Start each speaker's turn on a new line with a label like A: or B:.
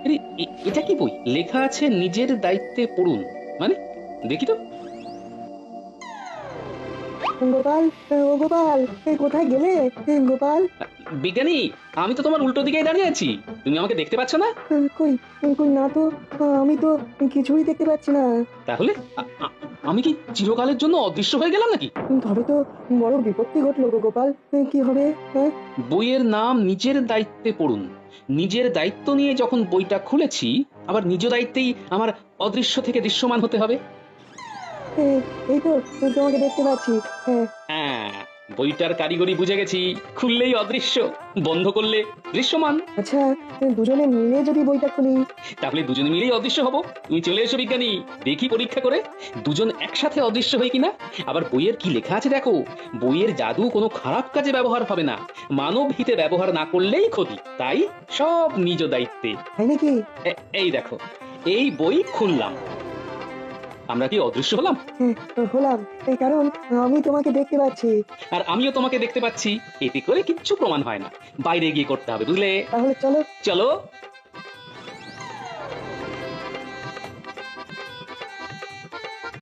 A: আরে এটা কি বই? লেখা আছে নিজের দায়িত্বে পড়ুন। মানে দেখি তো।
B: গোপাল, ও গোপাল, কোথায় গেলে? গোপাল,
A: বিজ্ঞানী, আমি তো তোমার উল্টো দিকেই দাঁড়িয়ে আছি। তুমি আমাকে দেখতে পাচ্ছ না?
B: কই, কই না তো। আমি তো কিছুই দেখতে পাচ্ছি না।
A: তাহলে আমি কি চিরকালের জন্য অদৃশ্য হয়ে গেলাম নাকি?
B: তবে তো বড় বিপত্তি ঘটলো গো গোপাল। কি হবে? হ্যাঁ?
A: বইয়ের নাম নিজের দায়িত্বে পড়ুন। নিজের দায়িত্ব নিয়ে যখন বইটা খুলেছি, আবার নিজ দায়িত্বেই আমার অদৃশ্য থেকে দৃশ্যমান হতে হবে।
B: এই এই তো তোমাকে দেখতে পাচ্ছি। হ্যাঁ।
A: হ্যাঁ, বইটার কারিগরি বুঝে গেছি। খুললেই অদৃশ্য, বন্ধ করলে দৃশ্যমান।
B: আচ্ছা, দুজনে মিলে যদি বইটা খুলি।
A: তাহলে দুজনে মিলেই অদৃশ্য হব। তুমি চলে এসো বিজ্ঞানী, দেখি পরীক্ষা করে দুজন একসাথে অদৃশ্য হই কিনা। আবার বইয়ের কি লেখা আছে দেখো। বইয়ের জাদু কোনো খারাপ কাজে ব্যবহার হবে না, মানব হিতে ব্যবহার না করলেই ক্ষতি। তাই সব নিজ দায়িত্বে।
B: তাই নাকি?
A: এই দেখো, এই বই খুললাম, আমরা কি অদৃশ্য হলাম?
B: হ্যাঁ, হলাম। কারণ আমি তোমাকে দেখতে পাচ্ছি।
A: আর আমিও তোমাকে দেখতে পাচ্ছি। এতে করে কিচ্ছু প্রমাণ হয় না, বাইরে গিয়ে করতে হবে, বুঝলে?
B: তাহলে চলো।
A: চলো।